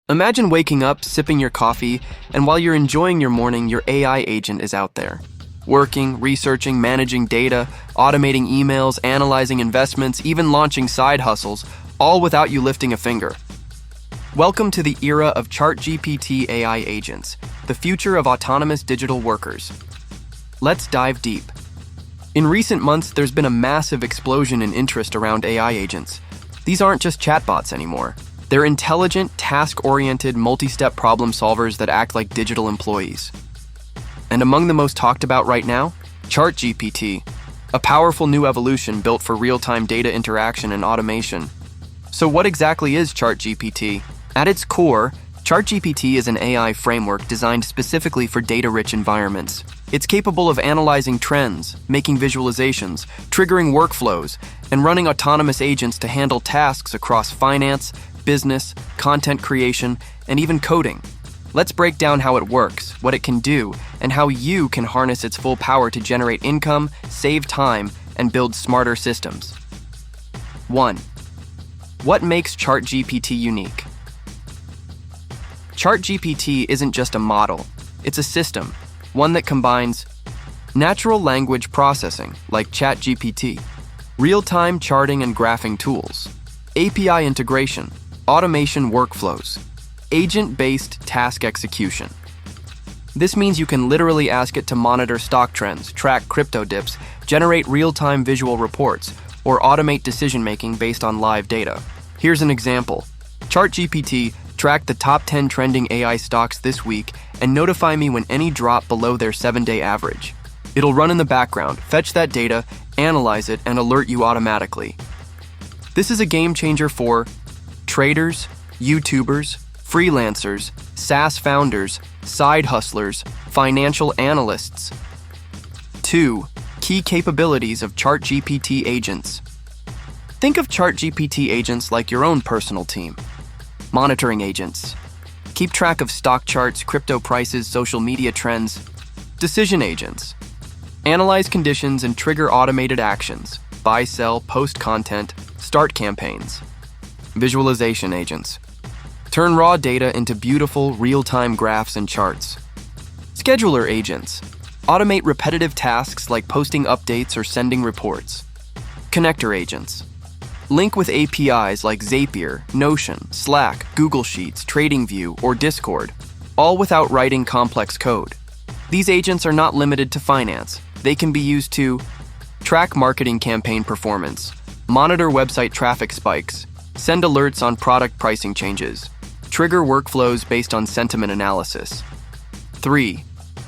Imagine waking up, sipping your coffee, and while you're enjoying your morning, your AI agent is out there. Working, researching, managing data, automating emails, analyzing investments, even launching side hustles, all without you lifting a finger. Welcome to the era of ChartGPT AI agents, the future of autonomous digital workers. Let's dive deep. In recent months, there's been a massive explosion in interest around AI agents. These aren't just chatbots anymore. They're intelligent, task-oriented, multi-step problem solvers that act like digital employees. And among the most talked about right now, ChartGPT, a powerful new evolution built for real-time data interaction and automation. So what exactly is ChartGPT? At its core, ChartGPT is an AI framework designed specifically for data-rich environments. It's capable of analyzing trends, making visualizations, triggering workflows, and running autonomous agents to handle tasks across finance, business, content creation, and even coding. Let's break down how it works, what it can do, and how you can harness its full power to generate income, save time, and build smarter systems. 1. What makes ChartGPT unique? ChartGPT isn't just a model, it's a system, one that combines natural language processing, like ChatGPT, real-time charting and graphing tools, API integration, automation workflows, agent-based task execution. This means you can literally ask it to monitor stock trends, track crypto dips, generate real-time visual reports, or automate decision-making based on live data. Here's an example. ChartGPT track the top 10 trending AI stocks this week and notify me when any drop below their 7-day average. It'll run in the background, fetch that data, analyze it, and alert you automatically. This is a game changer for traders, YouTubers, freelancers, SaaS founders, side hustlers, financial analysts. 2. Key capabilities of ChartGPT agents. Think of ChartGPT agents like your own personal team. Monitoring agents. Keep track of stock charts, crypto prices, social media trends. Decision agents. Analyze conditions and trigger automated actions. Buy, sell, post content, start campaigns. Visualization agents. Turn raw data into beautiful, real-time graphs and charts. Scheduler agents. Automate repetitive tasks like posting updates or sending reports. Connector agents. Link with APIs like Zapier, Notion, Slack, Google Sheets, TradingView, or Discord, all without writing complex code. These agents are not limited to finance. They can be used to track marketing campaign performance, monitor website traffic spikes, send alerts on product pricing changes, trigger workflows based on sentiment analysis. 3.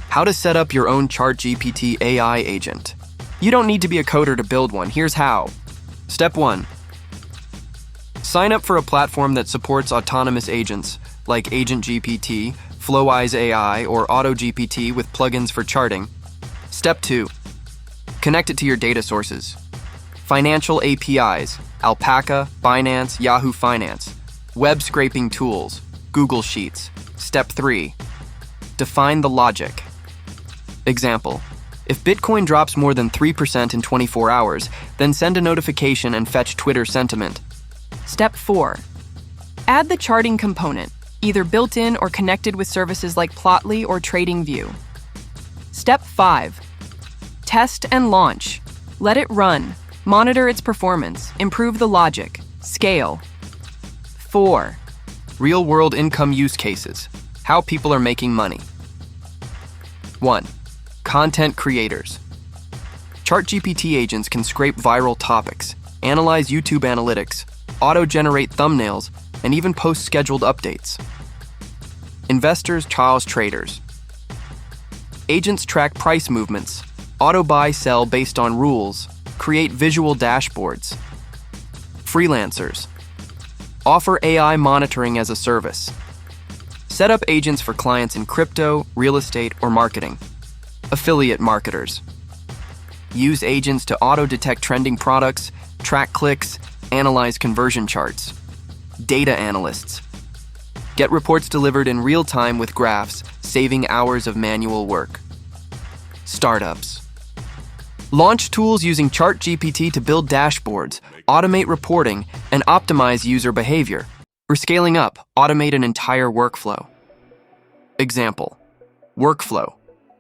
How to set up your own ChartGPT AI agent. You don't need to be a coder to build one. Here's how. Step 1. Sign up for a platform that supports autonomous agents like AgentGPT, FlowEyes AI, or AutoGPT with plugins for charting. Step 2. Connect it to your data sources. Financial APIs, Alpaca, Binance, Yahoo Finance. Web scraping tools, Google Sheets. Step 3. Define the logic. Example. If Bitcoin drops more than 3% in 24 hours, then send a notification and fetch Twitter sentiment. Step 4. Add the charting component, either built in or connected with services like Plotly or TradingView. Step 5. Test and launch. Let it run. Monitor its performance. Improve the logic. Scale. 4. Real-world income use cases. How people are making money. 1. Content creators. ChartGPT agents can scrape viral topics, analyze YouTube analytics, auto-generate thumbnails, and even post scheduled updates. Investors, traders. Agents track price movements, auto-buy, sell based on rules, create visual dashboards. Freelancers. Offer AI monitoring as a service. Set up agents for clients in crypto, real estate, or marketing. Affiliate marketers. Use agents to auto-detect trending products, track clicks, analyze conversion charts. Data analysts. Get reports delivered in real time with graphs, saving hours of manual work. Startups. Launch tools using ChartGPT to build dashboards, automate reporting, and optimize user behavior. We're scaling up, automate an entire workflow. Example, workflow.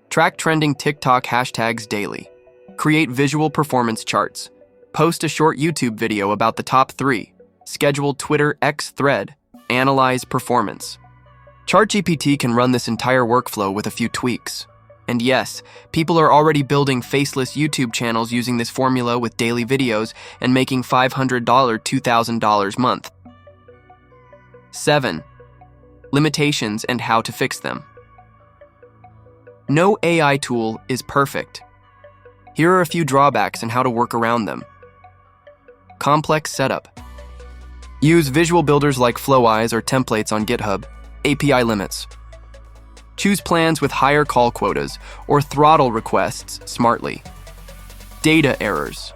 Track trending TikTok hashtags daily. Create visual performance charts. Post a short YouTube video about the top 3. Schedule Twitter X thread. Analyze performance. ChartGPT can run this entire workflow with a few tweaks. And yes, people are already building faceless YouTube channels using this formula with daily videos and making $500, $2,000 month. 7. Limitations and how to fix them. No AI tool is perfect. Here are a few drawbacks and how to work around them. Complex setup. Use visual builders like Floweyes or templates on GitHub. API limits. Choose plans with higher call quotas or throttle requests smartly. Data errors.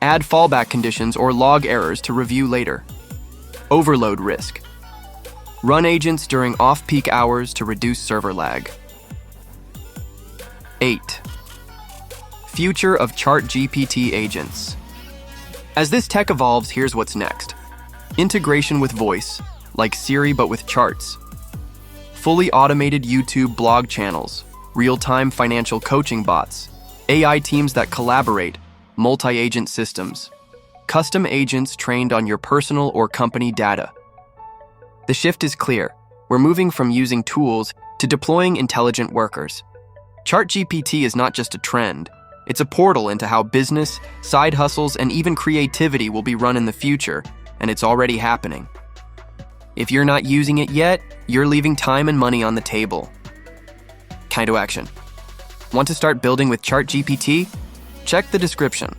Add fallback conditions or log errors to review later. Overload risk. Run agents during off-peak hours to reduce server lag. 8. Future of ChartGPT agents. As this tech evolves, here's what's next. Integration with voice, like Siri but with charts. Fully automated YouTube blog channels, real-time financial coaching bots, AI teams that collaborate, multi-agent systems, custom agents trained on your personal or company data. The shift is clear. We're moving from using tools to deploying intelligent workers. ChartGPT is not just a trend. It's a portal into how business, side hustles, and even creativity will be run in the future, and it's already happening. If you're not using it yet, you're leaving time and money on the table. Kind to action. Want to start building with ChartGPT? Check the description.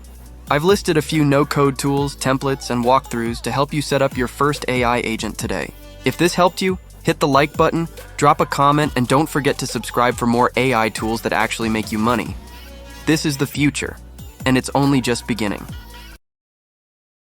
I've listed a few no-code tools, templates, and walkthroughs to help you set up your first AI agent today. If this helped you, hit the like button, drop a comment, and don't forget to subscribe for more AI tools that actually make you money. This is the future, and it's only just beginning.